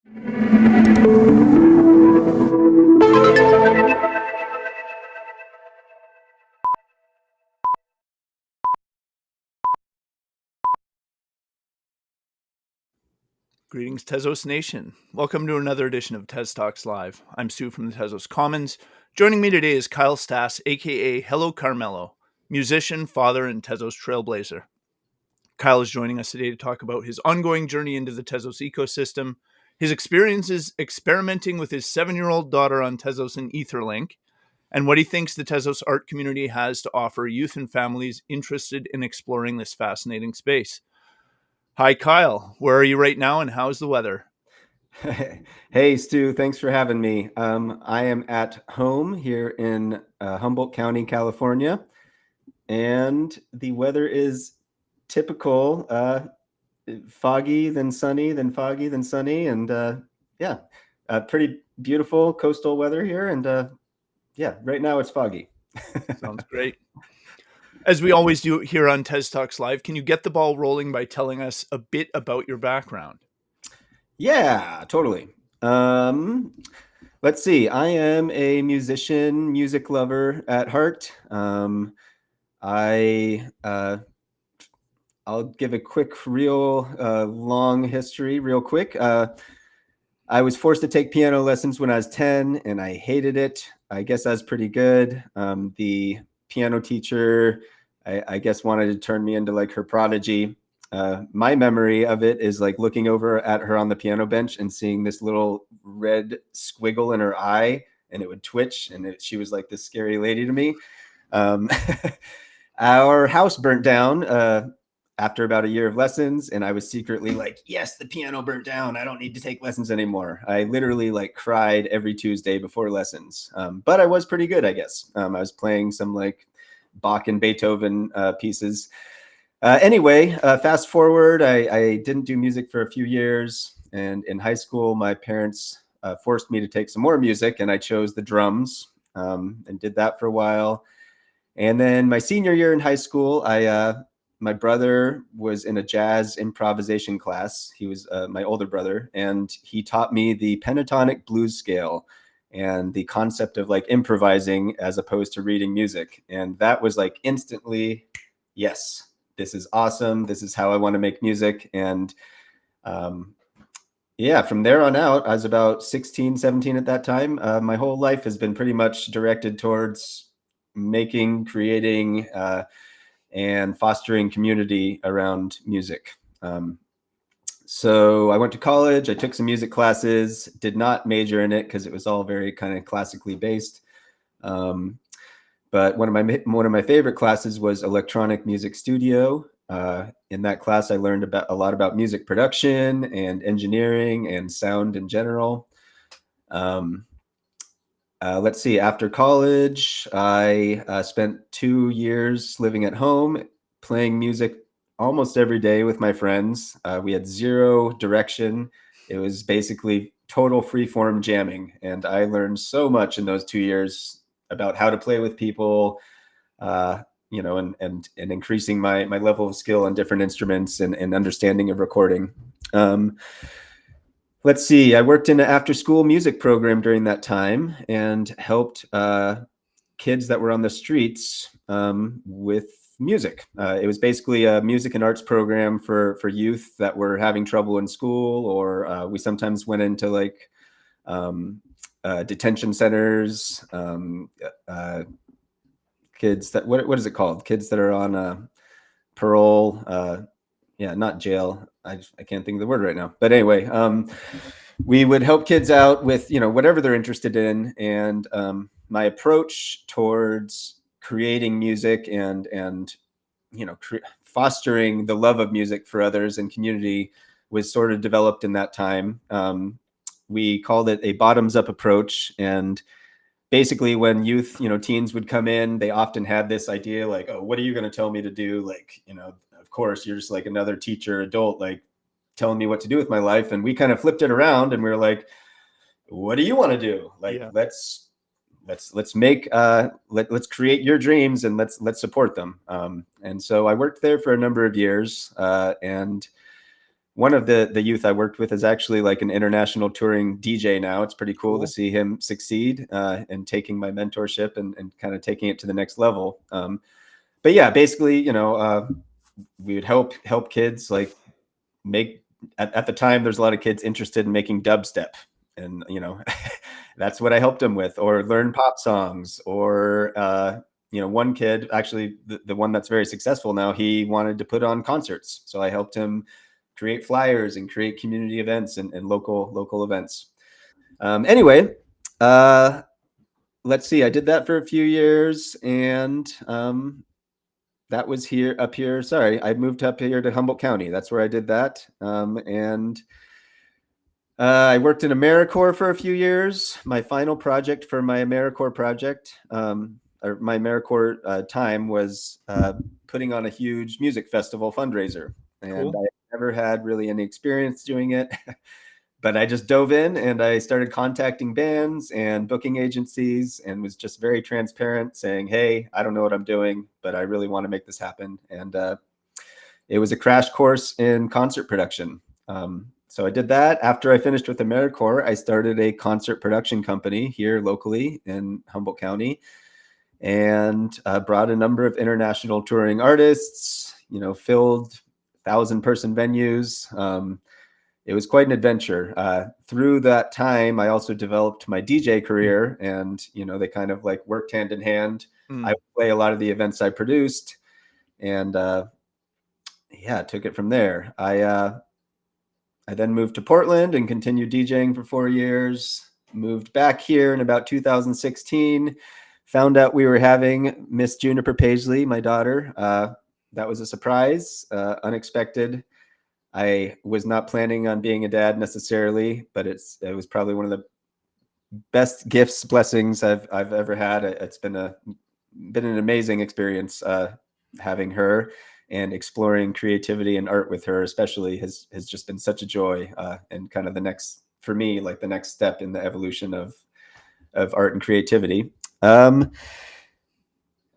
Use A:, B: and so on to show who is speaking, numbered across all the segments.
A: Greetings, Tezos Nation. Welcome to another edition of TezTalks Live. I'm Stu from the Tezos Commons. Joining me today is Kyle Stasse, aka HelloCarmello, musician, father, and Tezos trailblazer. Kyle is joining us today to talk about his ongoing journey into the Tezos ecosystem, his experiences experimenting with his 7-year-old daughter on Tezos and Etherlink, and what he thinks the Tezos art community has to offer youth and families interested in exploring this fascinating space. Hi, Kyle. Where are you right now, and how's the weather?
B: Hey, Stu, thanks for having me. I am at home here in Humboldt County, California, and the weather is typical, foggy, then sunny, then foggy, then sunny, and pretty beautiful coastal weather here. And right now it's foggy.
A: Sounds great. As we always do here on TezTalks Live, can you get the ball rolling by telling us a bit about your background?
B: Yeah, totally. Let's see. I am a musician, music lover at heart. I'll give a quick, real long history real quick. I was forced to take piano lessons when I was 10 and I hated it. I guess I was pretty good. The piano teacher, I guess, wanted to turn me into like her prodigy. My memory of it is like looking over at her on the piano bench and seeing this little red squiggle in her eye, and it would twitch, and she was like this scary lady to me. Our house burnt down after about a year of lessons, and I was secretly like, yes, the piano burnt down. I don't need to take lessons anymore. I literally like cried every Tuesday before lessons. But I was pretty good, I guess. I was playing some like Bach and Beethoven pieces. Anyway, fast forward, I didn't do music for a few years. And in high school, my parents forced me to take some more music, and I chose the drums and did that for a while. And then my senior year in high school, my brother was in a jazz improvisation class. He was my older brother, and he taught me the pentatonic blues scale and the concept of like improvising as opposed to reading music. And that was like instantly, yes, this is awesome. This is how I want to make music. And from there on out, I was about 16, 17 at that time. My whole life has been pretty much directed towards making, creating, and fostering community around music. So I went to college, I took some music classes, did not major in it because it was all very kind of classically based. But one of my favorite classes was electronic music studio. In that class, I learned a lot about music production and engineering and sound in general. Let's see, after college, I spent 2 years living at home, playing music almost every day with my friends. We had zero direction. It was basically total freeform jamming. And I learned so much in those 2 years about how to play with people, and increasing my level of skill on different instruments and understanding of recording. Let's see, I worked in an after-school music program during that time and helped kids that were on the streets with music. It was basically a music and arts program for youth that were having trouble in school, or we sometimes went into like detention centers, kids that, what is it called? Kids that are on parole. Not jail. I can't think of the word right now. But anyway, we would help kids out with, whatever they're interested in. And my approach towards creating music and fostering the love of music for others and community was sort of developed in that time. We called it a bottoms-up approach. And basically when youth, teens would come in, they often had this idea like, oh, what are you going to tell me to do? Like, of course, you're just like another teacher, adult, like telling me what to do with my life. And we kind of flipped it around and we were like, what do you want to do? Like,
A: Yeah.
B: let's make, let's create your dreams and let's support them. And so I worked there for a number of years. And one of the youth I worked with is actually like an international touring DJ now. It's pretty cool to
A: Cool.
B: see him succeed and taking my mentorship and kind of taking it to the next level. But yeah, basically, we would help kids like make at the time there's a lot of kids interested in making dubstep, and that's what I helped them with, or learn pop songs, or one kid actually, the one that's very successful now, he wanted to put on concerts, so I helped him create flyers and create community events and local events. Anyway, let's see, I did that for a few years, and that was up here. Sorry, I moved up here to Humboldt County. That's where I did that. And I worked in AmeriCorps for a few years. My final project for my AmeriCorps project, or my AmeriCorps time, was putting on a huge music festival fundraiser. And
A: Cool.
B: I never had really any experience doing it. But I just dove in and I started contacting bands and booking agencies and was just very transparent, saying, hey, I don't know what I'm doing, but I really want to make this happen. And it was a crash course in concert production. So I did that. After I finished with AmeriCorps, I started a concert production company here locally in Humboldt County, and brought a number of international touring artists, filled 1,000-person venues. It was quite an adventure. Through that time, I also developed my DJ career, and they kind of like worked hand in hand. I
A: Mm.
B: would play a lot of the events I produced, and yeah, took it from there. I then moved to Portland and continued DJing for 4 years. Moved back here in about 2016. Found out we were having Miss Juniper Paisley, my daughter. That was a surprise, unexpected. I was not planning on being a dad necessarily, but it was probably one of the best gifts, blessings I've ever had. It's been an amazing experience having her, and exploring creativity and art with her especially has just been such a joy, and kind of the next, for me, like the next step in the evolution of art and creativity.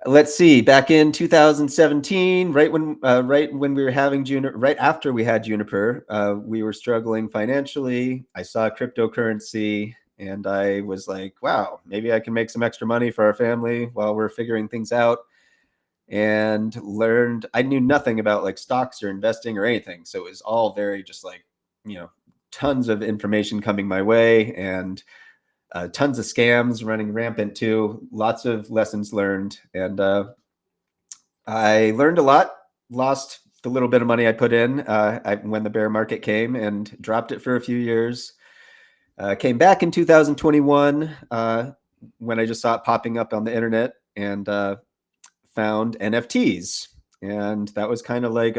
B: Let's see, back in 2017, right when we were having Juniper, right after we had Juniper, we were struggling financially. I saw cryptocurrency and I was like, wow, maybe I can make some extra money for our family while we're figuring things out. And learned, I knew nothing about like stocks or investing or anything. So it was all very just like, tons of information coming my way, and tons of scams running rampant too. Lots of lessons learned, and I learned a lot. Lost the little bit of money I put in when the bear market came, and dropped it for a few years. Came back in 2021 when I just saw it popping up on the internet, and found NFTs, and that was kind of like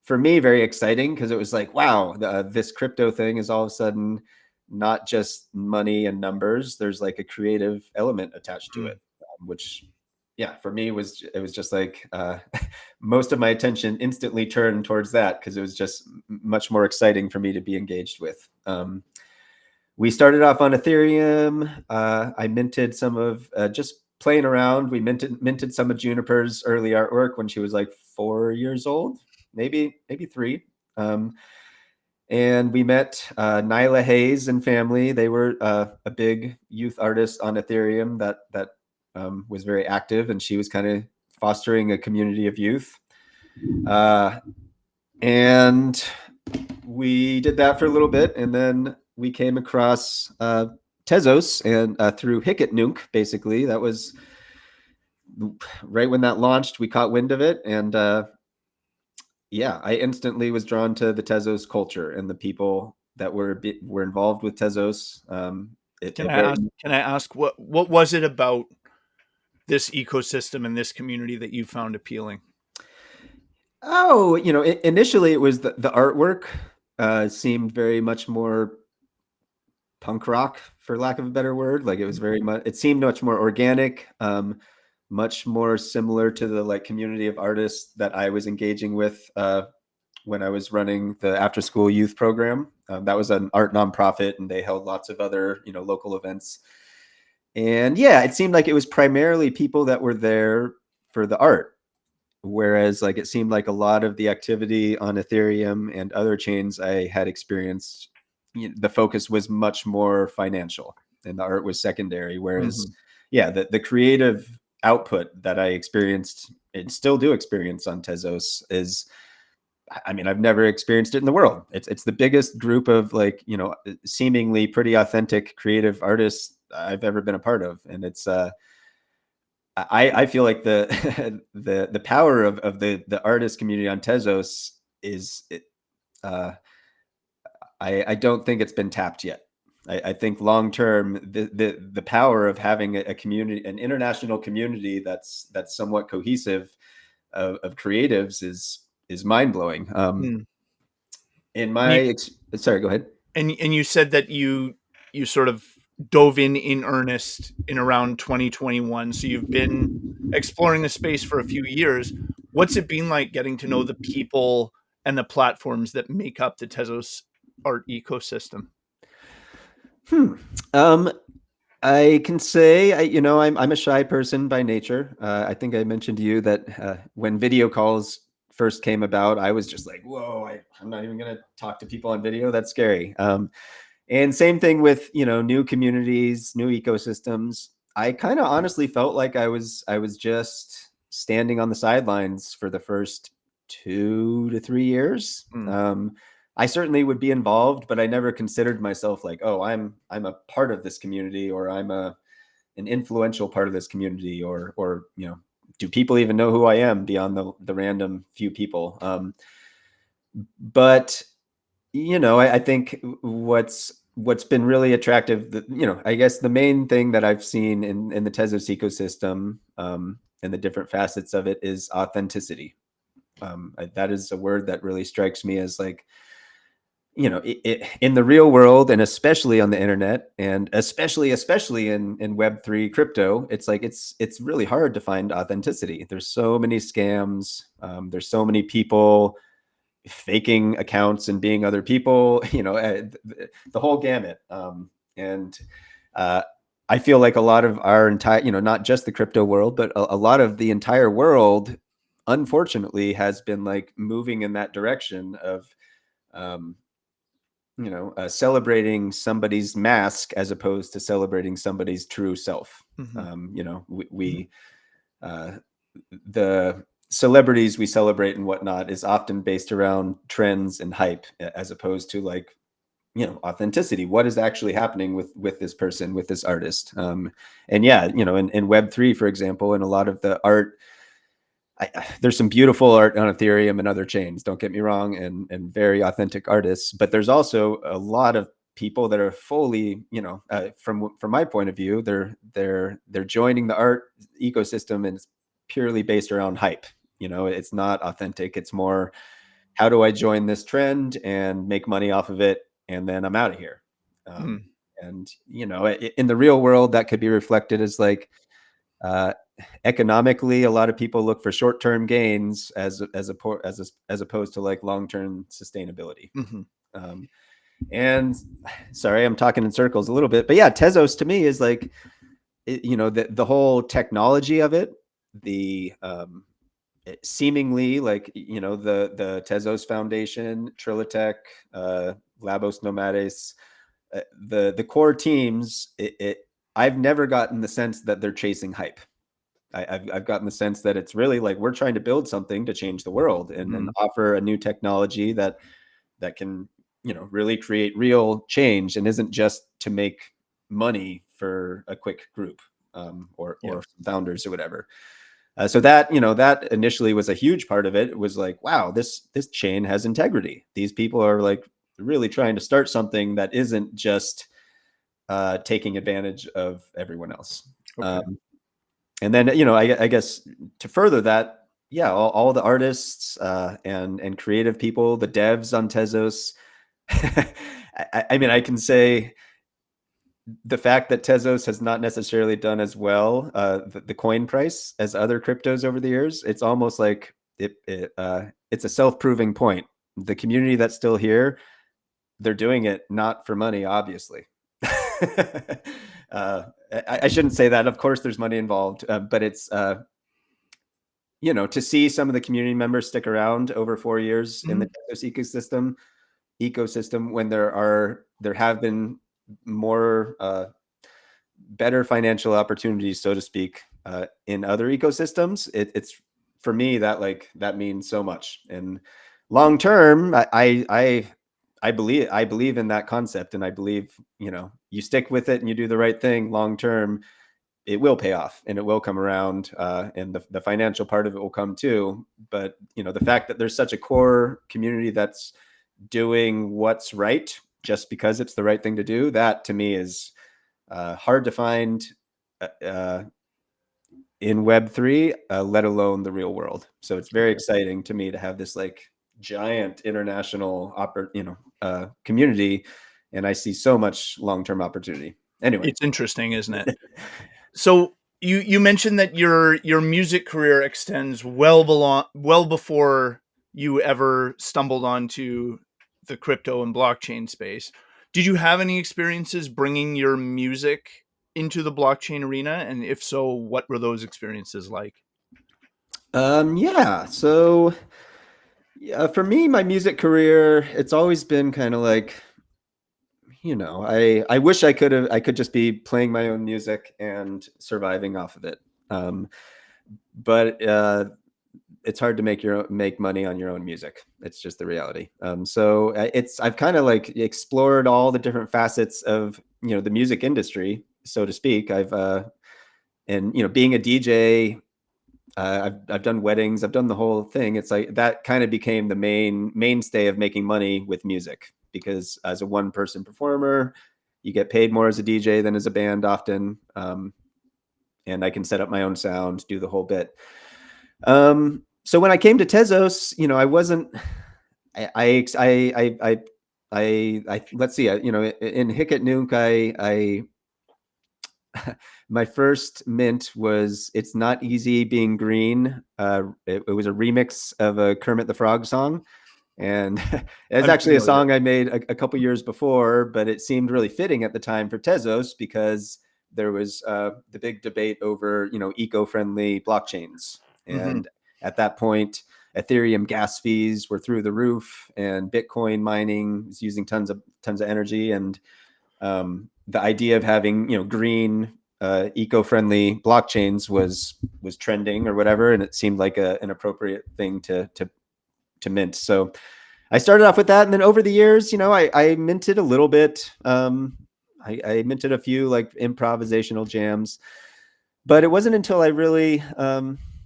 B: for me, very exciting, because it was like, wow, this crypto thing is all of a sudden not just money and numbers. There's like a creative element attached to
A: Mm.
B: it, which, yeah, for me it was just like most of my attention instantly turned towards that, because it was just much more exciting for me to be engaged with. We started off on Ethereum. I minted some of, just playing around. We minted some of Juniper's early artwork when she was like 4 years old, maybe 3. And we met Nyla Hayes and family. They were a big youth artist on Ethereum that was very active, and she was kind of fostering a community of youth. And we did that for a little bit, and then we came across Tezos, and through Hicket Nunk, basically. That was right when that launched. We caught wind of it, and yeah, I instantly was drawn to the Tezos culture and the people that were involved with Tezos.
A: Can I ask? Can I ask what was it about this ecosystem and this community that you found appealing?
B: Oh, initially it was the artwork seemed very much more punk rock, for lack of a better word. Like, it was very much, it seemed much more organic, much more similar to the like community of artists that I was engaging with when I was running the after school youth program. That was an art nonprofit, and they held lots of other local events. And yeah, it seemed like it was primarily people that were there for the art. Whereas like it seemed like a lot of the activity on Ethereum and other chains I had experienced, the focus was much more financial and the art was secondary. Whereas, yeah, the creative output that I experienced and still do experience on Tezos is, I mean, I've never experienced it in the world. It's the biggest group of like, seemingly pretty authentic creative artists I've ever been a part of. And it's, I feel like the power of the artist community on Tezos is, I don't think it's been tapped yet. I think long term the power of having a community, an international community that's somewhat cohesive of creatives is mind blowing.
A: Mm.
B: In
A: And you,
B: my sorry, go ahead.
A: and you said that you sort of dove in earnest in around 2021. So you've been exploring the space for a few years. What's it been like getting to know the people and the platforms that make up the Tezos art ecosystem?
B: Hmm. Um, I can say, I'm a shy person by nature. I think I mentioned to you that when video calls first came about, I was just like, whoa, I'm not even going to talk to people on video. That's scary. And same thing with, new communities, new ecosystems. I kind of honestly felt like I was just standing on the sidelines for the first 2 to 3 years.
A: Mm.
B: I certainly would be involved, but I never considered myself like, oh, I'm a part of this community, or I'm an influential part of this community, or do people even know who I am beyond the random few people? But I think what's been really attractive, I guess the main thing that I've seen in the Tezos ecosystem, and the different facets of it, is authenticity. That is a word that really strikes me as like, in the real world, and especially on the internet, and especially in Web3 crypto, it's like it's really hard to find authenticity. There's so many scams. There's so many people faking accounts and being other people, the whole gamut. And I feel like a lot of our entire, not just the crypto world, but a lot of the entire world, unfortunately, has been like moving in that direction of, um, celebrating somebody's mask as opposed to celebrating somebody's true self.
A: Mhm.
B: We uh, the celebrities we celebrate and whatnot is often based around trends and hype, as opposed to like, authenticity. What is actually happening with this person, with this artist? And yeah, in Web3, for example, and a lot of the art, there's some beautiful art on Ethereum and other chains, don't get me wrong, and very authentic artists, but there's also a lot of people that are fully, from my point of view, they're joining the art ecosystem, and it's purely based around hype. It's not authentic. It's more, how do I join this trend and make money off of it, and then I'm out of here. um,
A: Mm.
B: and in the real world, that could be reflected as like, uh, economically, a lot of people look for short-term gains as opposed to like long-term sustainability.
A: Mhm.
B: Um, and sorry, I'm talking in circles a little bit, but yeah, Tezos to me is like, the whole technology of it, the seemingly like, the Tezos Foundation, Trilitech, Labos Nomades, the core teams. I've never gotten the sense that they're chasing hype. I've gotten the sense that it's really like, we're trying to build something to change the world, and
A: Mm.
B: offer a new technology that can, really create real change, and isn't just to make money for a quick group,
A: Yeah.
B: or founders or whatever. So that initially was a huge part of it. It was like, wow, this chain has integrity. These people are like really trying to start something that isn't just taking advantage of everyone else.
A: Okay.
B: Um, and then, I guess to further that, yeah, all the artists, and creative people, the devs on Tezos. I mean, I can say the fact that Tezos has not necessarily done as well, the coin price, as other cryptos over the years. It's almost like it's a self-proving point. The community that's still here, they're doing it not for money, obviously. I shouldn't say that. Of course, there's money involved, but to see some of the community members stick around over 4 years in the
A: Mhm.
B: Tezos ecosystem when there have been more better financial opportunities, so to speak, in other ecosystems. It's for me that means so much. And long term, I believe in that concept, and I believe you stick with it and you do the right thing long term, it will pay off and it will come around, and the financial part of it will come too. But the fact that there's such a core community that's doing what's right just because it's the right thing to do, that to me is hard to find uh, in Web3, let alone the real world. So it's very exciting to me to have this like giant international community, and I see so much long-term opportunity. Anyway.
A: It's interesting, isn't it? So you mentioned that your music career extends well before you ever stumbled onto the crypto and blockchain space. Did you have any experiences bringing your music into the blockchain arena? And if so, what were those experiences like?
B: Yeah. So yeah, for me, my music career, it's always been kind of like, I wish I could just be playing my own music and surviving off of it. Um, but it's hard to make money on your own music. It's just the reality. So I've kind of like explored all the different facets of the music industry, so to speak. And being a DJ, I've done weddings, I've done the whole thing. It's like that kind of became the mainstay of making money with music, because as a one person performer, you get paid more as a DJ than as a band often. And I can set up my own sound, do the whole bit. So when I came to Tezos, I wasn't. I let's see. In Hicket Nuke, my first mint was "It's Not Easy Being Green." It was a remix of a Kermit the Frog song, and it's
A: I'm
B: actually a
A: familiar.
B: song I made a couple years before, but it seemed really fitting at the time for Tezos because there was the big debate over eco-friendly blockchains,
A: Hmm.
B: and at that point, Ethereum gas fees were through the roof, and Bitcoin mining was using tons of energy, and the idea of having green eco-friendly blockchains was trending or whatever, and it seemed like an appropriate thing to mint. So I started off with that, and then over the years, I minted a little bit. I minted a few like improvisational jams, but it wasn't until I really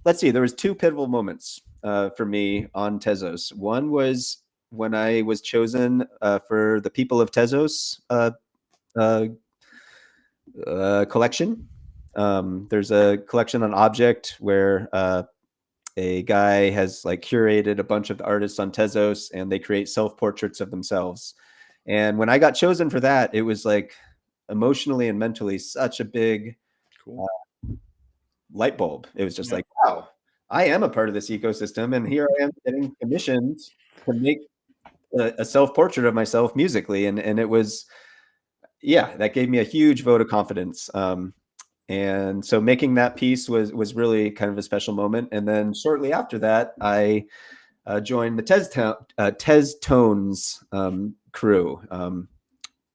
B: let's see, there was two pivotal moments for me on Tezos. One was when I was chosen for the People of Tezos uh, collection. There's a collection on Object where a guy has like curated a bunch of the artists on Tezos, and they create self-portraits of themselves. And when I got chosen for that, it was like emotionally and mentally such a big
A: Cool.
B: uh, light bulb. It was just
A: Yeah.
B: like, wow, I am a part of this ecosystem, and here I am getting commissioned to make a self-portrait of myself musically, and it was, yeah, that gave me a huge vote of confidence. And so making that piece was really kind of a special moment. And then shortly after that, I joined the Tez Tones crew.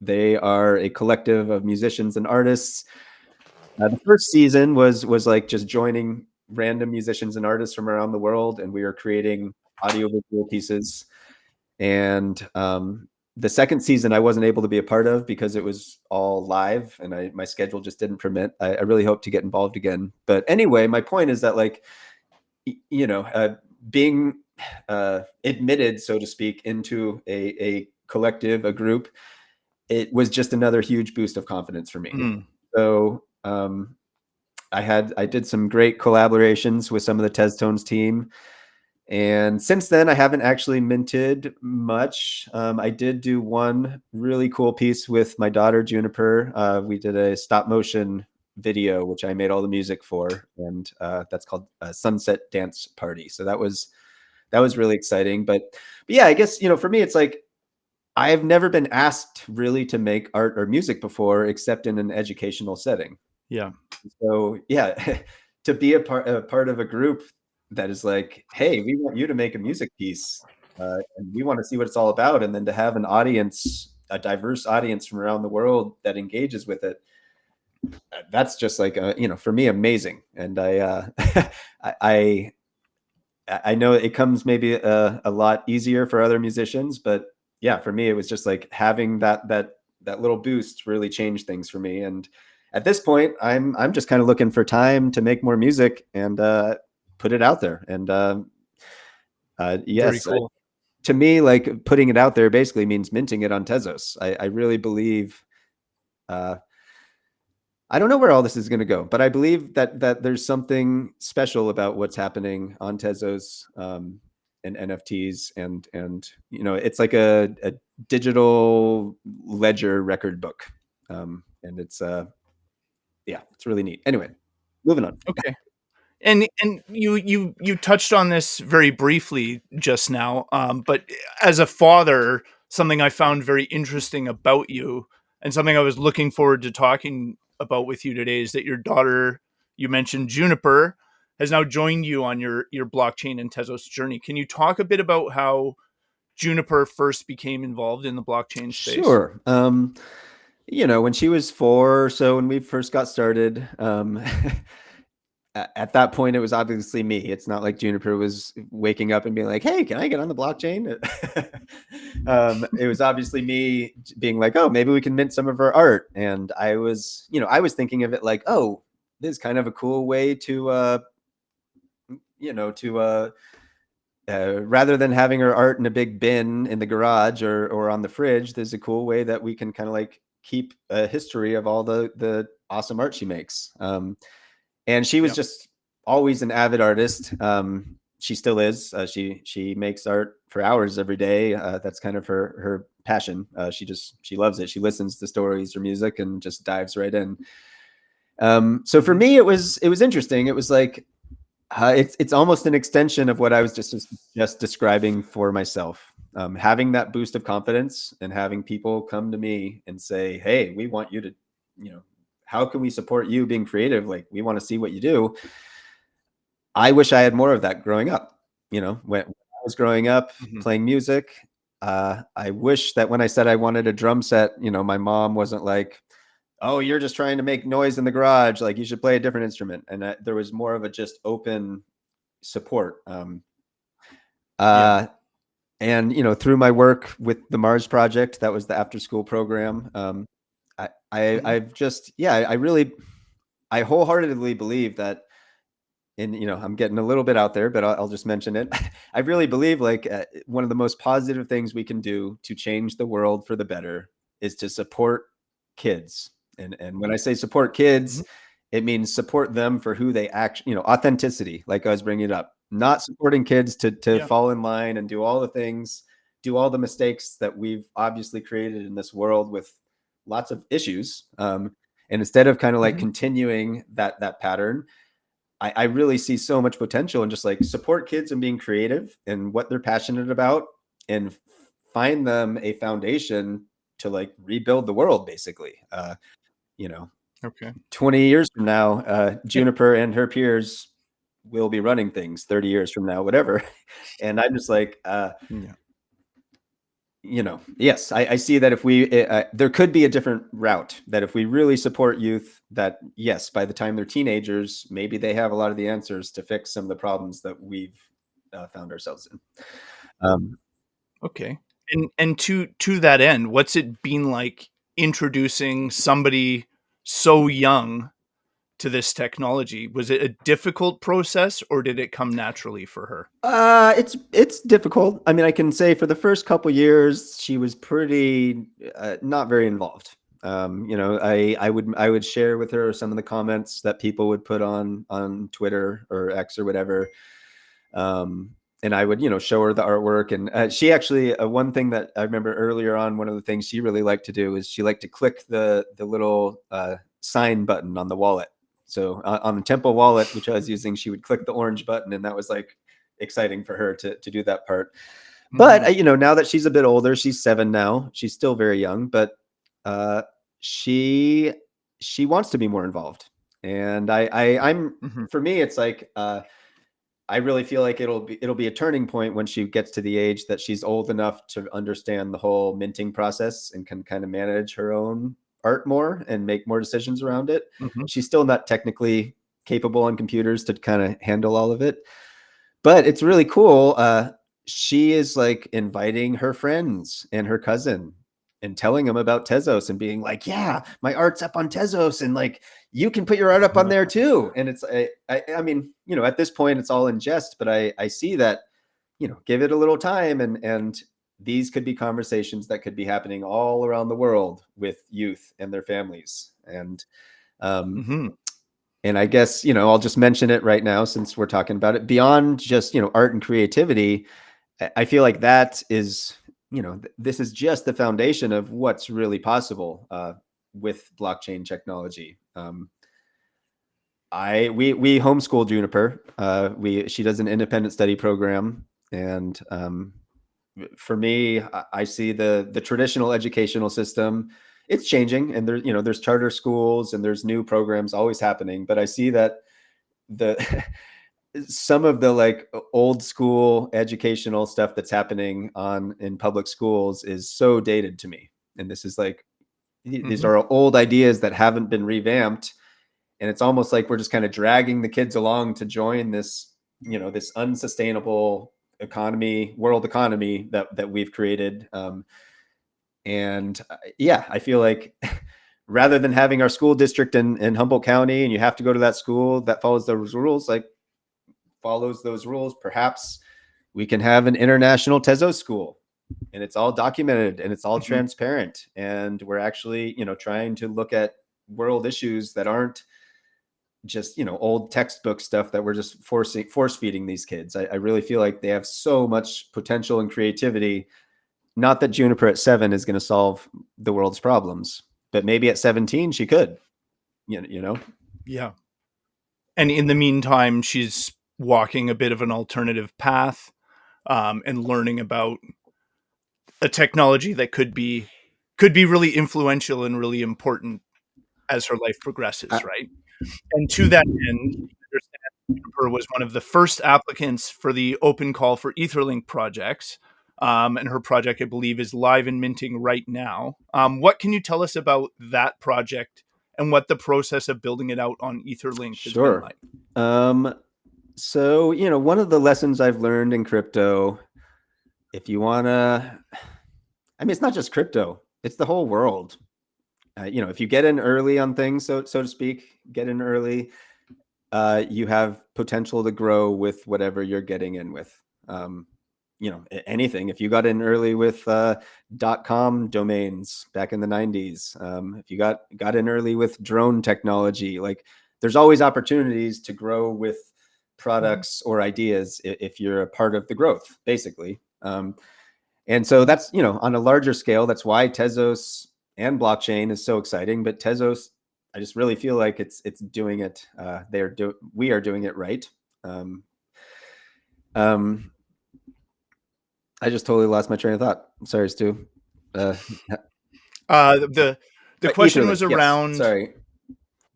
B: They are a collective of musicians and artists. The first season was like just joining random musicians and artists from around the world, and we were creating audiovisual pieces. And the second season I wasn't able to be a part of because it was all live, and my schedule just didn't permit. I really hope to get involved again. But anyway, my point is that like being admitted, so to speak, into a collective, a group, it was just another huge boost of confidence for me.
A: Mm.
B: So I did some great collaborations with some of the TezTones team. And since then, I haven't actually minted much. I did do one really cool piece with my daughter, Juniper. We did a stop motion video, which I made all the music for, and that's called Sunset Dance Party. So that was really exciting. But yeah, I guess for me, it's like I've never been asked really to make art or music before, except in an educational setting.
A: Yeah.
B: So yeah, to be a part of a group that is like, hey, we want you to make a music piece, and we want to see what it's all about. And then to have an audience, a diverse audience from around the world that engages with it, that's just like, for me, amazing. And I, I know it comes maybe a lot easier for other musicians, but yeah, for me, it was just like having that little boost really changed things for me. And at this point, I'm just kind of looking for time to make more music and put it out there. And
A: Very
B: yes,
A: cool.
B: to me, like putting it out there basically means minting it on Tezos. I really believe. Uh, I don't know where all this is going to go, but I believe that there's something special about what's happening on Tezos, and NFTs, and it's like a digital ledger record book, and it's yeah, it's really neat. Anyway, moving on.
A: Okay. And you touched on this very briefly just now, but as a father, something I found very interesting about you, and something I was looking forward to talking about with you today, is that your daughter, you mentioned Juniper, has now joined you on your blockchain and Tezos journey. Can you talk a bit about how Juniper first became involved in the blockchain space?
B: Sure. When she was 4, so when we first got started, at that point, it was obviously me. It's not like Juniper was waking up and being like, "Hey, can I get on the blockchain?" It was obviously me being like, "Oh, maybe we can mint some of our art." And I was thinking of it like, "Oh, this is kind of a cool way to, to rather than having her art in a big bin in the garage or on the fridge, there's a cool way that we can kind of like keep a history of all the awesome art she makes." And she was
A: Yeah.
B: just always an avid artist. She still is. She makes art for hours every day. That's kind of her passion. She loves it. She listens to stories or music and just dives right in. So for
A: Hmm.
B: me, it was interesting. It was like it's almost an extension of what I was just describing for myself. Having that boost of confidence and having people come to me and say, "Hey, we want you to, you know, how can we support you being creative? Like, we want to see what you do." I wish I had more of that growing up. When I was growing up
A: Hmm.
B: playing music, I wish that when I said I wanted a drum set, my mom wasn't like, "Oh, you're just trying to make noise in the garage. Like, you should play a different instrument." And there was more of a just open support.
A: Yeah.
B: Uh, and through my work with the Mars Project, that was the after school program.
A: Hmm.
B: I've just, yeah, I wholeheartedly believe that. And I'm getting a little bit out there, but I'll just mention it. I really believe like one of the most positive things we can do to change the world for the better is to support kids. And when I say support
A: Hmm.
B: kids, it means support them for who they actually, authenticity, like I was bringing it up, not supporting kids to
A: Yeah.
B: fall in line and do all the things, do all the mistakes that we've obviously created in this world with lots of issues. And instead of kind of like
A: Hmm.
B: continuing that pattern, I really see so much potential in just like support kids and being creative and what they're passionate about, and find them a foundation to like rebuild the world basically. You know,
A: Okay.
B: 20 years from now, Juniper and her peers will be running things 30 years from now, whatever. And I'm just like,
A: Yeah.
B: yes, I see that if we, there could be a different route, that if we really support youth, that yes, by the time they're teenagers, maybe they have a lot of the answers to fix some of the problems that we've found ourselves in. Um,
A: Okay. And to that end, what's it been like introducing somebody so young to this technology? Was it a difficult process or did it come naturally for her?
B: it's difficult. I mean, I can say for the first couple years, she was pretty not very involved. I would share with her some of the comments that people would put on Twitter or X or whatever, and I would show her the artwork. And she actually, one thing that I remember earlier on, one of the things she really liked to do is she liked to click the little sign button on the wallet. So on the Temple wallet, which I was using, she would click the orange button, and that was like exciting for her to do that part. But
A: Mhm.
B: now that she's a bit older, she's 7 now. She's still very young, but uh, she she wants to be more involved. And I'm
A: Mhm.
B: for me, it's like I really feel like it'll be a turning point when she gets to the age that she's old enough to understand the whole minting process and can kind of manage her own art more and make more decisions around it.
A: Mhm.
B: She's still not technically capable on computers to kind of handle all of it, but it's really cool. She is like inviting her friends and her cousin and telling them about Tezos and being like, yeah, my art's up on Tezos, and like you can put your art up on there too. And it's I mean, you know, at this point it's all in jest, but I see that, you know, give it a little time, and these could be conversations that could be happening all around the world with youth and their families. Um
A: Mhm.
B: and I guess, you know, I'll just mention it right now since we're talking about it. Beyond just, you know, art and creativity, I feel like that is, you know, this is just the foundation of what's really possible with blockchain technology. We homeschool Juniper. She does an independent study program, and for me, I see the traditional educational system. It's changing, and there's charter schools and there's new programs always happening. But I see that the some of the like old school educational stuff that's happening in public schools is so dated to me. And this is like these
A: Mhm.
B: are old ideas that haven't been revamped, and it's almost like we're just kind of dragging the kids along to join this, you know, this unsustainable world economy that we've created. And yeah, I feel like rather than having our school district in Humboldt County and you have to go to that school that follows those rules, perhaps we can have an international Tezos school, and it's all documented and it's all
A: Mhm.
B: transparent. And we're actually, you know, trying to look at world issues that aren't just, you know, old textbook stuff that we're just force feeding these kids. I really feel like they have so much potential and creativity. Not that Juniper at 7 is going to solve the world's problems, but maybe at 17 she could. You know.
A: Yeah. And in the meantime, she's walking a bit of an alternative path, and learning about a technology that could be really influential and really important as her life progresses,
B: I,
A: right? And to that end, I understand Juniper was one of the first applicants for the open call for Etherlink projects. And her project, I believe, is live and minting right now. What can you tell us about that project and what the process of building it out on Etherlink has been
B: sure.
A: like?
B: Um, so, you know, one of the lessons I've learned in crypto, if you want to, I mean, it's not just crypto, it's the whole world. You know, if you get in early on things, so to speak, get in early, you have potential to grow with whatever you're getting in with. You know, anything. If you got in early with .com domains back in the 90s, if you got in early with drone technology, like there's always opportunities to grow with
A: Mhm.
B: products or ideas if you're a part of the growth, basically. And so that's, you know, on a larger scale, that's why Tezos and blockchain is so exciting. But Tezos, I just really feel like it's doing it. We are doing it right. Um, um, I just totally lost my train of thought. I'm sorry, Stu. Uh,
A: The question
B: Etherlink,
A: was
B: yes.
A: around
B: Sorry,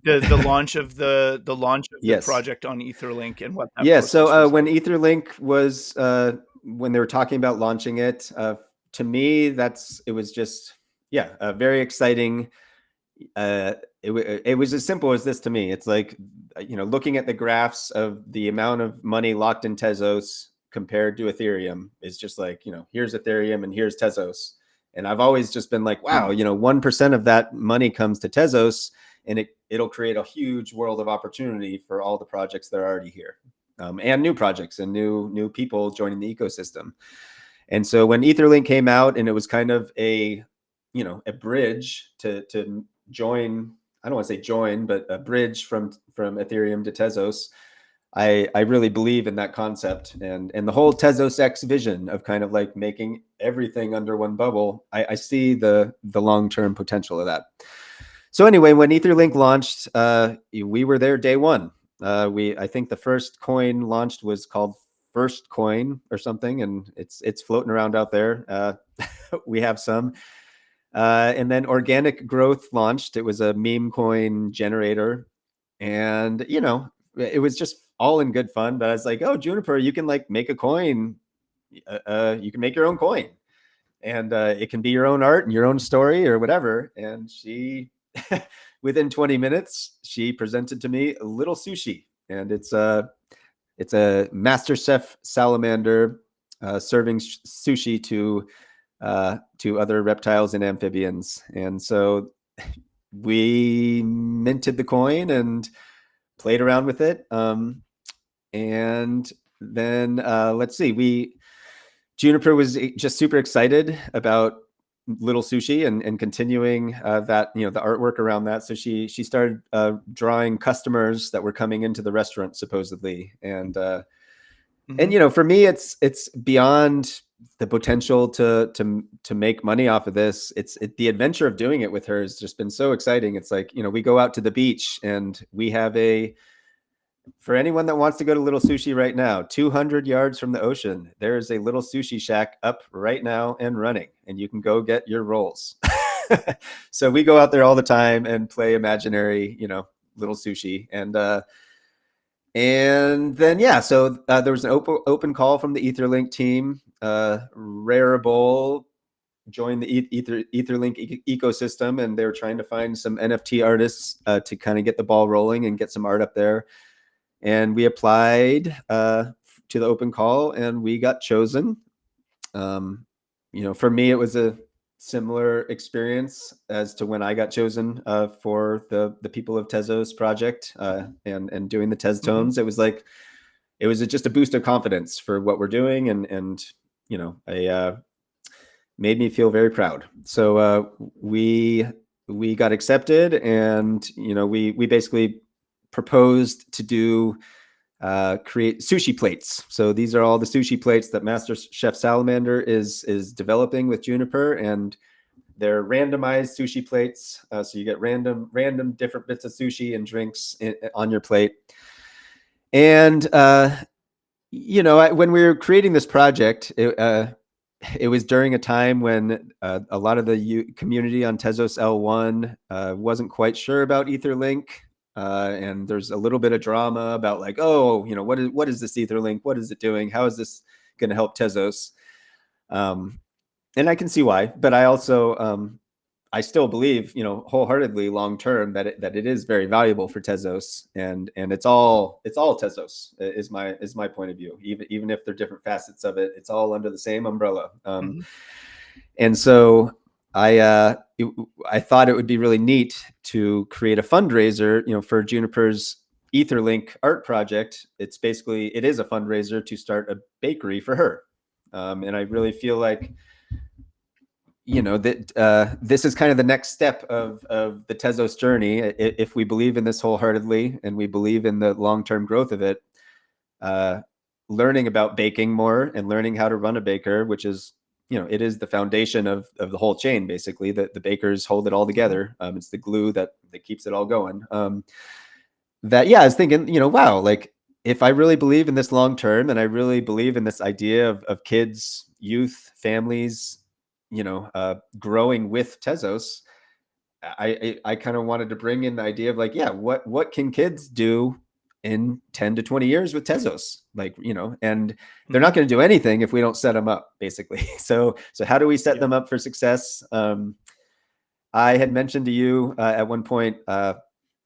A: the
B: yes.
A: project on Etherlink and what that
B: Yeah. So
A: process was
B: when
A: like.
B: Etherlink was when they were talking about launching it, to me it was just very exciting. uh, it was as simple as this to me. It's like, you know, looking at the graphs of the amount of money locked in Tezos compared to Ethereum is just like, you know, here's Ethereum and here's Tezos. And I've always just been like, wow,
A: Hmm.
B: you know, 1% of that money comes to Tezos, and it'll create a huge world of opportunity for all the projects that are already here, and new projects and new people joining the ecosystem. And so when Etherlink came out, and it was kind of a bridge to join, I don't want to say join, but a bridge from Ethereum to Tezos. I really believe in that concept, and the whole Tezos X vision of kind of like making everything under one bubble. I see the long-term potential of that. So anyway, when Etherlink launched, we were there day one. I think the first coin launched was called First Coin or something, and it's floating around out there. We have some. And then Organic Growth launched. It was a meme coin generator. And, you know, it was just all in good fun. But I was like, oh, Juniper, you can like make a coin. You can make your own coin, and it can be your own art and your own story or whatever. And she, within 20 minutes, she presented to me a little sushi, and it's a master chef salamander serving sushi to other reptiles and amphibians. And so we minted the coin and played around with it. And then let's see, Juniper was just super excited about little sushi and continuing that, the artwork around that. So she started drawing customers that were coming into the restaurant supposedly. And for me, it's beyond the potential to make money off of this. The adventure of doing it with her has just been so exciting. It's like, we go out to the beach and we have for anyone that wants to go to Little Sushi right now, 200 yards from the ocean, there is a little sushi shack up right now and running, and you can go get your rolls. So we go out there all the time and play imaginary, little sushi. And then, yeah, so there was an open call from the Etherlink team. Rarible joined the Etherlink ecosystem, and they were trying to find some NFT artists to kind of get the ball rolling and get some art up there. And we applied to the open call, and we got chosen. For me, it was a similar experience as to when I got chosen for the people of Tezos project and doing the TezTalks. It was just a boost of confidence for what we're doing, and I made me feel very proud. So we got accepted, and we basically proposed to create sushi plates. So these are all the sushi plates that Master Chef Salamander is developing with Juniper, and they're randomized sushi plates. So you get random different bits of sushi and drinks on your plate. And when we were creating this project, it was during a time when a lot of the community on Tezos L1 wasn't quite sure about Etherlink. And there's a little bit of drama about like, oh, what is this Etherlink? What is it doing? How is this going to help Tezos? And I can see why, but I also I still believe, wholeheartedly long term that it is very valuable for Tezos, and it's all Tezos is my point of view. Even if they're different facets of it, it's all under the same umbrella. And so I thought it would be really neat to create a fundraiser, for Juniper's Etherlink art project. It is a fundraiser to start a bakery for her. And I really feel like, that this is kind of the next step of the Tezos journey. If we believe in this wholeheartedly and we believe in the long-term growth of it, learning about baking more and learning how to run a baker, which is, it is the foundation of the whole chain, basically. The bakers hold it all together. It's the glue that keeps it all going. I was thinking, wow, like if I really believe in this long term, and I really believe in this idea of kids, youth, families, growing with Tezos, I kind of wanted to bring in the idea of like, yeah, what can kids do in 10 to 20 years with Tezos? Like, and they're not going to do anything if we don't set them up, basically. So how do we set them up for success? I had mentioned to you at one point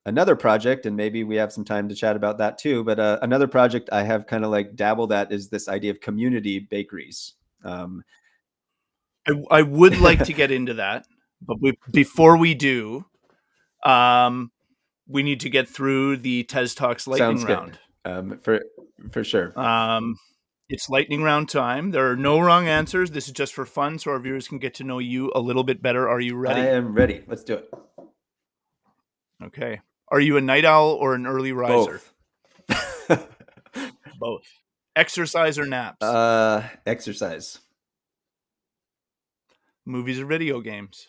B: another project, and maybe we have some time to chat about that too. But another project I have kind of like dabbled at is this idea of community bakeries.
A: I would like to get into that, but before we do, we need to get through the TezTalks lightning round.
B: For sure.
A: It's lightning round time. There are no wrong answers. This is just for fun, so our viewers can get to know you a little bit better. Are you ready?
B: I am ready. Let's do it.
A: Okay. Are you a night owl or an early riser?
B: Both.
A: Both. Exercise or naps?
B: Exercise.
A: Movies or video games?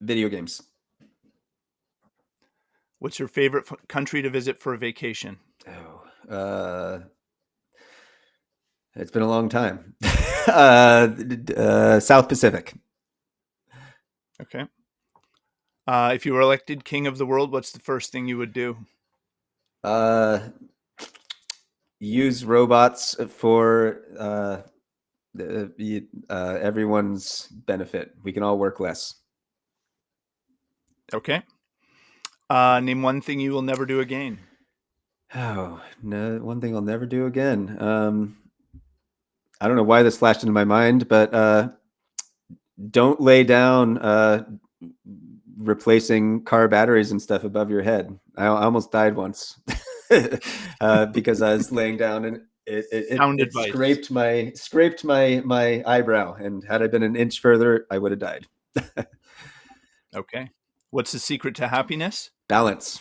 B: Video games.
A: What's your favorite country to visit for a vacation?
B: It's been a long time. South Pacific.
A: Okay. If you were elected king of the world, what's the first thing you would do?
B: Use robots for everyone's benefit. We can all work less.
A: Okay. Name one thing you will never do again.
B: Oh, no, one thing I'll never do again. I don't know why this flashed into my mind, but don't lay down replacing car batteries and stuff above your head. I almost died once because I was laying down and
A: Sound
B: it
A: advice.
B: scraped my eyebrow, and had I been an inch further, I would have died.
A: Okay. What's the secret to happiness?
B: Balance.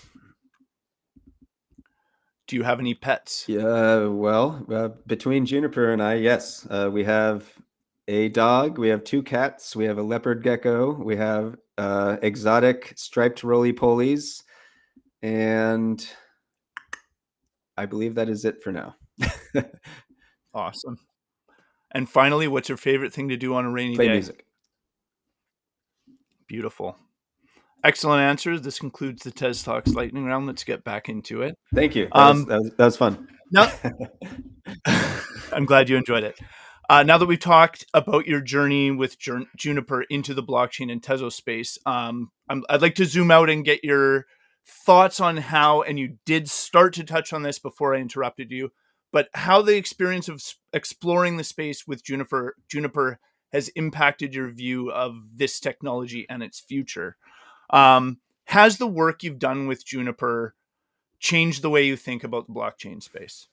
A: Do you have any pets?
B: Yeah, well, between Juniper and I, yes, we have a dog, we have 2 cats, we have a leopard gecko, we have exotic striped roly-polies, and I believe that is it for now.
A: Awesome. And finally, what's your favorite thing to do on a rainy
B: Play
A: day?
B: music.
A: Beautiful. Excellent answers. This concludes the TezTalks lightning round. Let's get back into it.
B: Thank you.
A: Um,
B: That was fun.
A: now, I'm glad you enjoyed it. Now that we've talked about your journey with Juniper into the blockchain and Tezos space, I'd like to zoom out and get your thoughts on how, and you did start to touch on this before I interrupted you, but how the experience of exploring the space with Juniper has impacted your view of this technology and its future. Has the work you've done with Juniper changed the way you think about the blockchain space?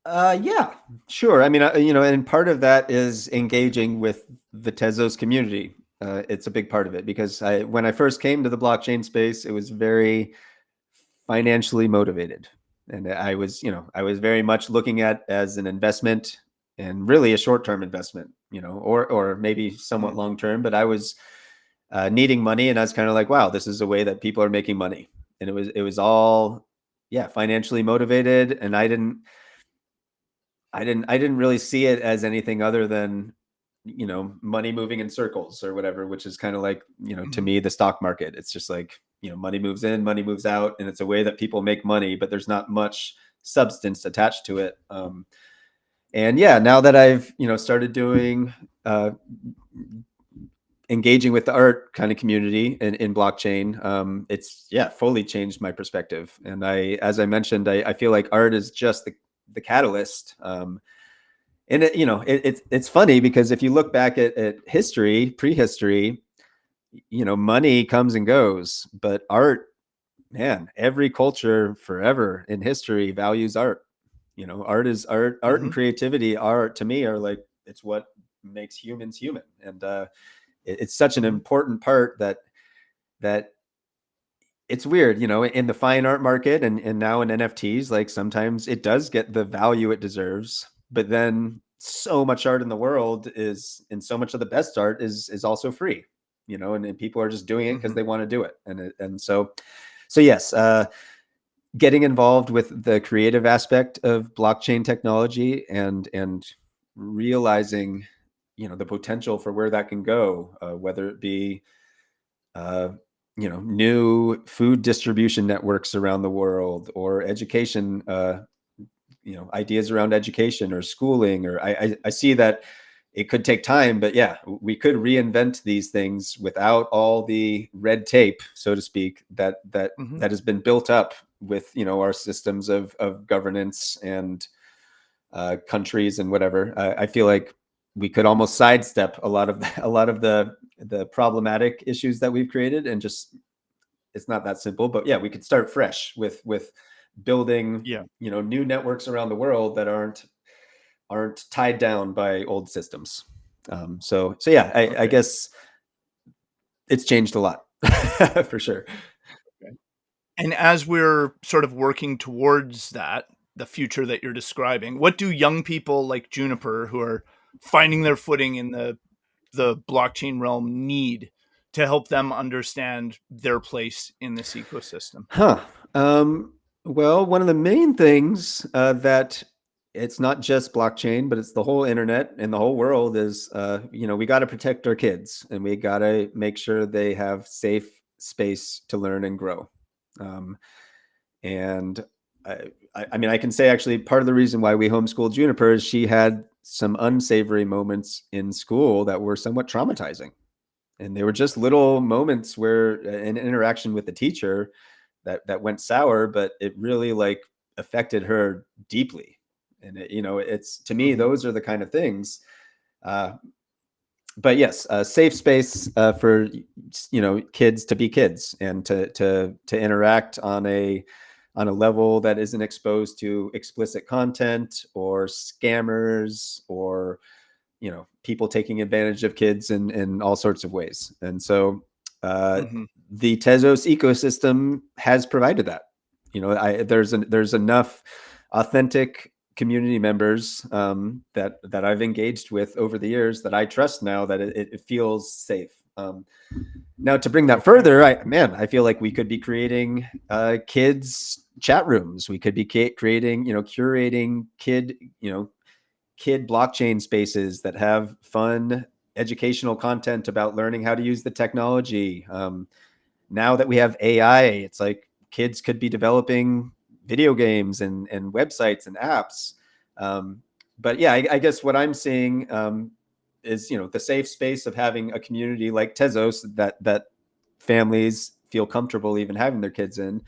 B: Yeah, sure. I mean, and part of that is engaging with the Tezos community. It's a big part of it because when I first came to the blockchain space, it was very financially motivated, and I was very much looking at as an investment, and really a short-term investment, or maybe somewhat
A: Mhm.
B: long-term. But I was needing money, and I was kind of like, wow, this is a way that people are making money, and it was all, yeah, financially motivated, and I didn't really see it as anything other than, money moving in circles or whatever, which is kind of like, to
A: Mhm.
B: me, the stock market. It's just like, money moves in, money moves out, and it's a way that people make money, but there's not much substance attached to it. And yeah, now that I've, started doing, engaging with the art kind of community in blockchain, it's, yeah, fully changed my perspective. And as I mentioned, I feel like art is just the catalyst. And it's funny because if you look back at history, prehistory, money comes and goes, but art, man, every culture forever in history values art. Art is art and
A: Mhm.
B: creativity are, to me, are like, it's what makes humans human. And it's such an
A: Mhm.
B: important part that it's weird, in the fine art market, and now in NFTs, like sometimes it does get the value it deserves, but then so much art in the world is, and so much of the best art is also free, and people are just doing it because
A: Mhm.
B: they want to do it. And so yes, getting involved with the creative aspect of blockchain technology, and realizing, the potential for where that can go, whether it be uh, new food distribution networks around the world, or education, ideas around education or schooling, or I see that it could take time, but yeah, we could reinvent these things without all the red tape, so to speak,
A: Mhm.
B: that has been built up with, our systems of governance and countries and whatever. I feel like we could almost sidestep a lot of the problematic issues that we've created, and just, it's not that simple. But yeah, we could start fresh with building,
A: Yeah.
B: new networks around the world that aren't tied down by old systems. So yeah, I
A: Okay.
B: guess it's changed a lot for sure.
A: Okay. And as we're sort of working towards that, the future that you're describing, what do young people like Juniper who are finding their footing in the blockchain realm need to help them understand their place in this ecosystem?
B: Huh. Um, well, one of the main things that it's not just blockchain, but it's the whole internet and the whole world is, we got to protect our kids, and we got to make sure they have safe space to learn and grow. Um, And I mean, I can say actually part of the reason why we homeschooled Juniper is she had some unsavory moments in school that were somewhat traumatizing. And they were just little moments where an interaction with the teacher that went sour, but it really like affected her deeply. And it's, to me,
A: Mm-hmm.
B: those are the kind of things. Uh, but yes, a safe space for kids to be kids and to interact on a level that isn't exposed to explicit content or scammers or people taking advantage of kids in all sorts of ways. And so
A: Mm-hmm.
B: the Tezos ecosystem has provided that. There's enough authentic community members that I've engaged with over the years that I trust now that it feels safe. Now, to bring that
A: Okay.
B: further, I feel like we could be creating kids chat rooms. We could be creating, curating kid blockchain spaces that have fun educational content about learning how to use the technology. Now that we have AI, it's like kids could be developing video games and websites and apps. But yeah, I guess what I'm seeing is the safe space of having a community like Tezos that families feel comfortable even having their kids in.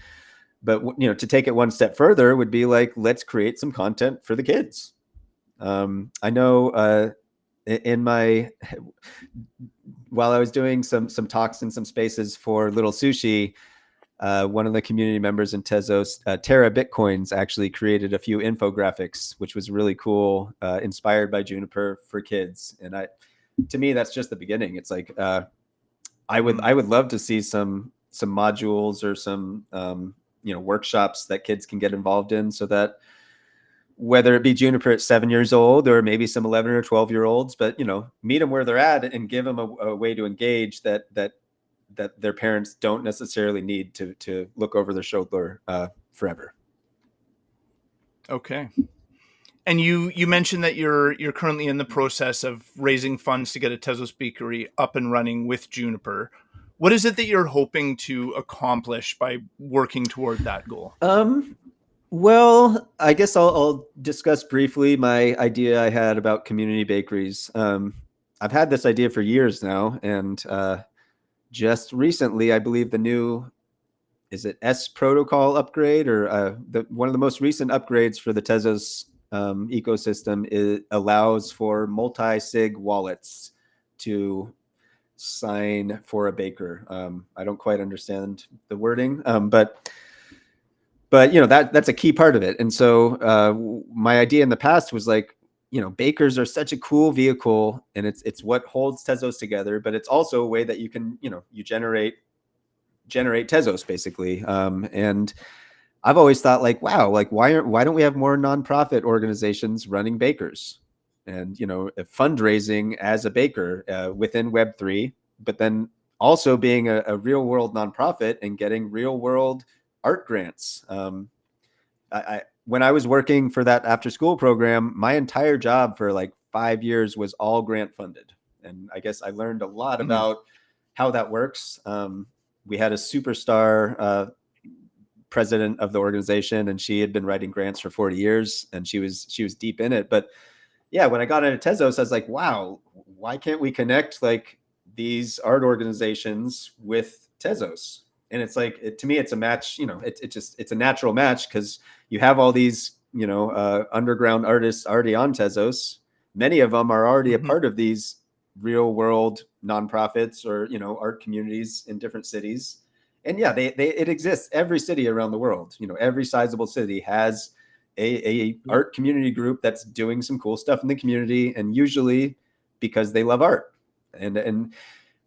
B: But to take it one step further would be like, let's create some content for the kids. I know in my while I was doing some talks in some spaces for Little Sushi, one of the community members in Tezos, Terra Bitcoins, actually created a few infographics, which was really cool, inspired by Juniper for kids. And to me, that's just the beginning. It's like
A: Mm-hmm.
B: I would love to see some modules or some workshops that kids can get involved in, so that whether it be Juniper at 7 years old or maybe some 11 or 12-year-olds, but meet them where they're at and give them a way to engage that their parents don't necessarily need to look over their shoulder forever.
A: Okay. And you mentioned that you're currently in the process of raising funds to get a Tezos Bakery up and running with Juniper. What is it that you're hoping to accomplish by working toward that goal?
B: Well, I guess I'll discuss briefly my idea I had about community bakeries. I've had this idea for years now, and just recently, I believe the new, is it S protocol upgrade, or one of the most recent upgrades for the Tezos ecosystem, it allows for multi-sig wallets to sign for a baker. I don't quite understand the wording, but that's a key part of it. And so my idea in the past was like, bakers are such a cool vehicle, and it's what holds Tezos together, but it's also a way that you can you generate Tezos basically. And I've always thought like, wow, like why don't we have more nonprofit organizations running bakers, and fundraising as a baker within Web3, but then also being a real world nonprofit and getting real world art grants. When I was working for that after school program, my entire job for like 5 years was all grant funded, and I guess I learned a lot
A: Mm-hmm.
B: about how that works. We had a superstar president of the organization, and she had been writing grants for 40 years, and she was deep in it. But yeah, when I got into Tezos, I was like, wow, why can't we connect like these art organizations with Tezos? And it's like, to me, it's a match. It's a natural match, because you have all these underground artists already on Tezos. Many of them are already a
A: Mm-hmm.
B: part of these real world nonprofits or art communities in different cities. And yeah, it exists every city around the world. Every sizable city has a art community group that's doing some cool stuff in the community, and usually because they love art. And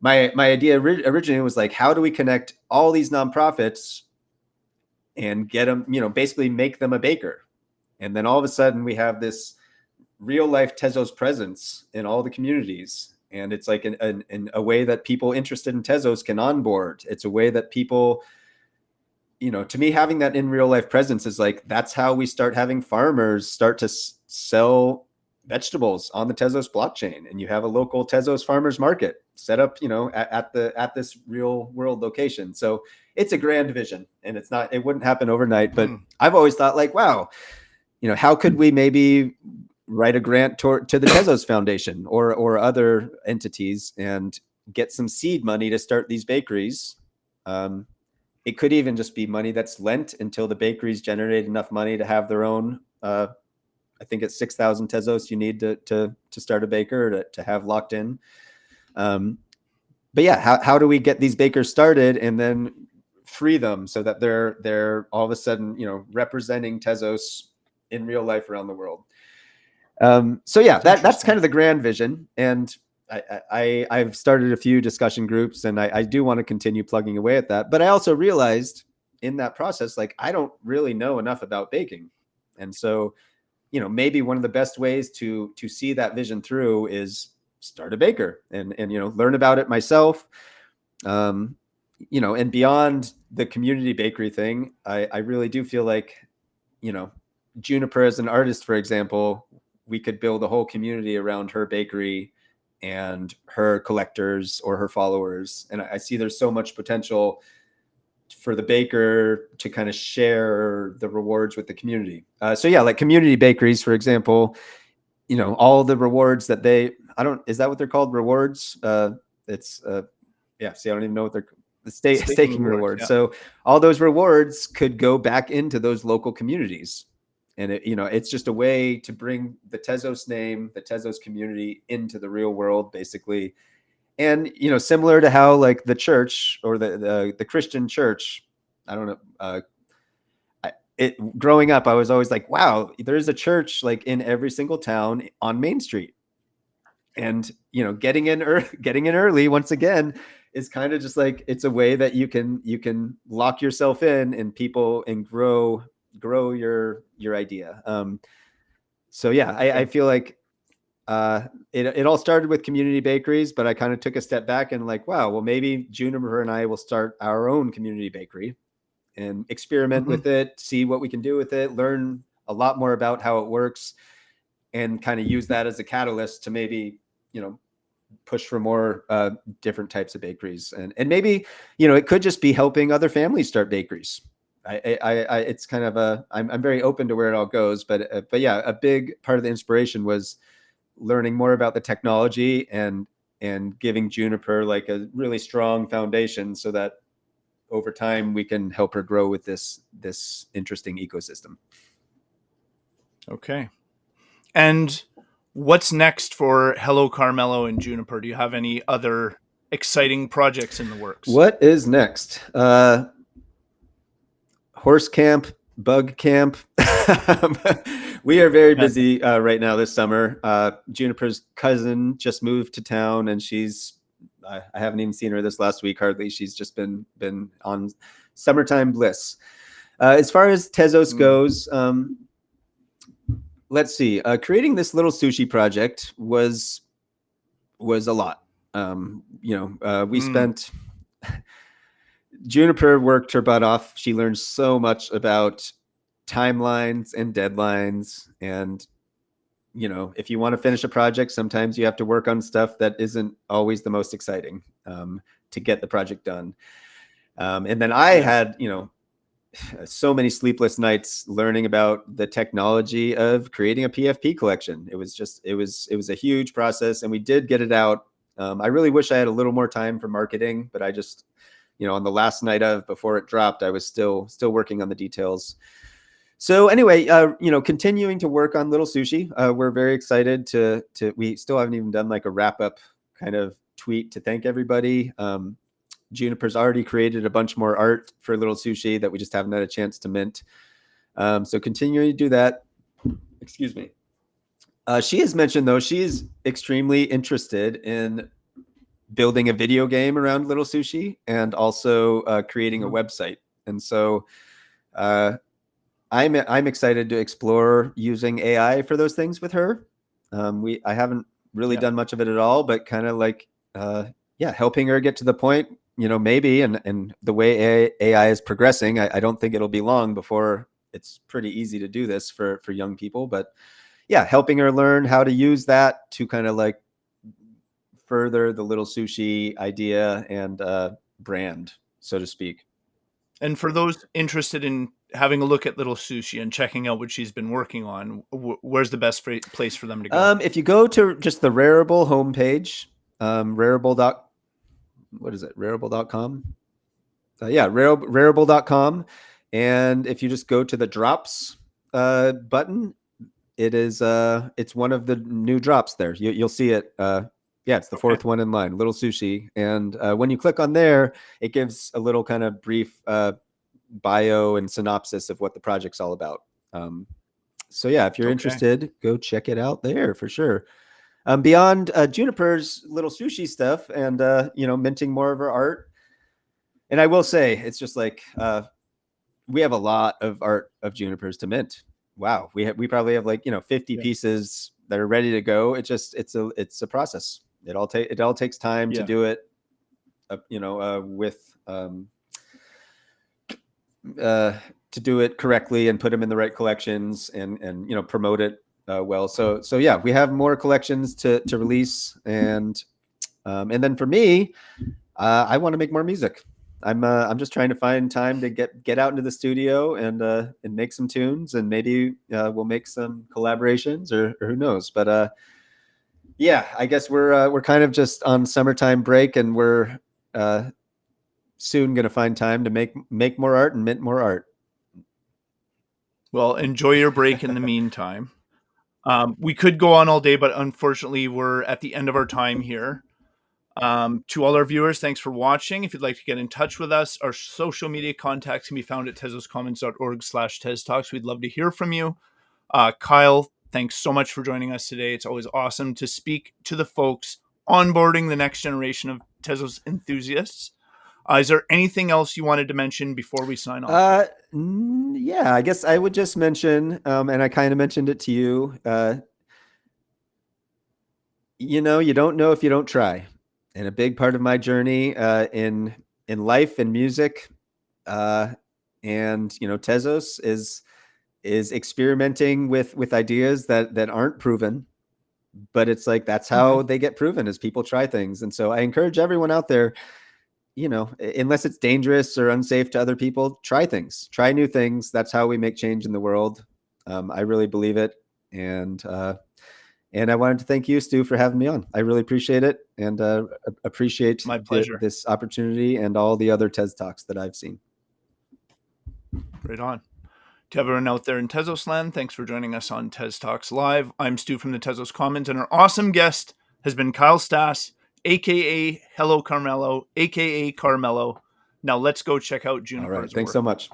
B: my idea originally was like, how do we connect all these nonprofits and get them, basically make them a baker? And then all of a sudden we have this real life Tezos presence in all the communities. And it's like a way that people interested in Tezos can onboard. It's a way that people, to me, having that in real life presence is like, that's how we start having farmers start to sell vegetables on the Tezos blockchain, and you have a local Tezos farmers market set up, at this real world location. So it's a grand vision, and it wouldn't happen overnight, but I've always thought like, wow, how could we maybe write a grant to the Tezos Foundation or other entities and get some seed money to start these bakeries. It could even just be money that's lent until the bakeries generate enough money to have their own. I think it's 6,000 Tezos you need to start a baker to have locked in. But yeah, how do we get these bakers started and then free them so that they're all of a sudden, representing Tezos in real life around the world? So yeah, that's kind of the grand vision. And I've started a few discussion groups, and I do want to continue plugging away at that. But I also realized in that process, like, I don't really know enough about baking. And so, maybe one of the best ways to see that vision through is start a baker and learn about it myself. And beyond the community bakery thing, I really do feel like, Juniper as an artist, for example, we could build a whole community around her bakery and her collectors or her followers. And I see there's so much potential for the baker to kind of share the rewards with the community. So yeah, like community bakeries, for example, all the rewards that is that what they're called? Rewards? It's yeah, see, I don't even know what they're staking rewards. Yeah. So all those rewards could go back into those local communities. And it's just a way to bring the Tezos name, the Tezos community into the real world, basically. And, similar to how like the church or the Christian church, I don't know, growing up, I was always like, wow, there's a church like in every single town on Main Street. And, getting in early, once again, is kind of just like, it's a way that you can lock yourself in and grow your idea. So yeah, I feel like it all started with community bakeries, but I kind of took a step back and like, wow, well, maybe Juniper and I will start our own community bakery and experiment with it, see what we can do with it, learn a lot more about how it works, and kind of use that as a catalyst to maybe, push for more different types of bakeries. And maybe, it could just be helping other families start bakeries. It's kind of I'm very open to where it all goes, but yeah, a big part of the inspiration was learning more about the technology and giving Juniper like a really strong foundation so that over time we can help her grow with this interesting ecosystem.
A: Okay. And what's next for HelloCarmello and Juniper? Do you have any other exciting projects in the works?
B: What is next? Horse camp, bug camp. We are very busy right now this summer. Juniper's cousin just moved to town, and I haven't even seen her this last week hardly. She's just been on summertime bliss. As far as Tezos goes, let's see. Creating this little sushi project was a lot. We spent. Juniper worked her butt off. She learned so much about timelines and deadlines. And, if you want to finish a project, sometimes you have to work on stuff that isn't always the most exciting to get the project done. And then I had, so many sleepless nights learning about the technology of creating a PFP collection. It was a huge process, and we did get it out. I really wish I had a little more time for marketing, but I just, on the last night before it dropped, I was still working on the details. So anyway, continuing to work on Little Sushi. We're very excited we still haven't even done like a wrap up kind of tweet to thank everybody. Juniper's already created a bunch more art for Little Sushi that we just haven't had a chance to mint. So continuing to do that. Excuse me. She has mentioned, though, she is extremely interested in building a video game around Little Sushi and also creating a website. And so I'm excited to explore using AI for those things with her. I haven't really done much of it at all, but kind of like, helping her get to the point, maybe, and the way AI is progressing, I don't think it'll be long before it's pretty easy to do this for young people. But yeah, helping her learn how to use that to kind of like further the Little Sushi idea and brand, so to speak.
A: And for those interested in having a look at Little Sushi and checking out what she's been working on, where's the best place for them to go?
B: If you go to just the Rarible homepage, Rarible what is it? Rarible.com. Yeah, Rarible.com. And if you just go to the drops button, it's one of the new drops there. You'll see it. Yeah, it's the
A: Okay.
B: fourth one in line, Little Sushi. And when you click on there, it gives a little kind of brief bio and synopsis of what the project's all about. So yeah, if you're
A: Okay.
B: interested, go check it out there for sure. Beyond Juniper's Little Sushi stuff and minting more of her art. And I will say, it's just like we have a lot of art of Juniper's to mint. Wow, we probably have like 50 pieces that are ready to go. It's a process. It all takes time to do it. With to do it correctly and put them in the right collections and promote it well. So yeah, we have more collections to release, and then for me, I want to make more music. I'm just trying to find time to get out into the studio and make some tunes, and maybe we'll make some collaborations or who knows. But yeah, I guess we're kind of just on summertime break, and we're soon going to find time to make more art and mint more art.
A: Well, enjoy your break in the meantime. We could go on all day, but unfortunately, we're at the end of our time here. To all our viewers, thanks for watching. If you'd like to get in touch with us, our social media contacts can be found at tezoscommons.org/TezTalks. We'd love to hear from you. Kyle, thanks so much for joining us today. It's always awesome to speak to the folks onboarding the next generation of Tezos enthusiasts. Is there anything else you wanted to mention before we sign off?
B: Yeah, I guess I would just mention, and I kind of mentioned it to you, you don't know if you don't try. And a big part of my journey in life and music and Tezos is experimenting with ideas that aren't proven, but it's like that's how they get proven, is people try things. And so I encourage everyone out there, unless it's dangerous or unsafe to other people, try things, try new things. That's how we make change in the world. I really believe it. And I wanted to thank you, Stu, for having me on. I really appreciate it, and appreciate
A: My pleasure.
B: this opportunity and all the other TezTalks that I've seen.
A: Right on. To everyone out there in Tezos land, thanks for joining us on TezTalks Live. I'm Stu from the Tezos Commons, and our awesome guest has been Kyle Stasse, a.k.a. HelloCarmello, a.k.a. Carmello. Now let's go check out Juniper's
B: All right. Thanks
A: work.
B: so much.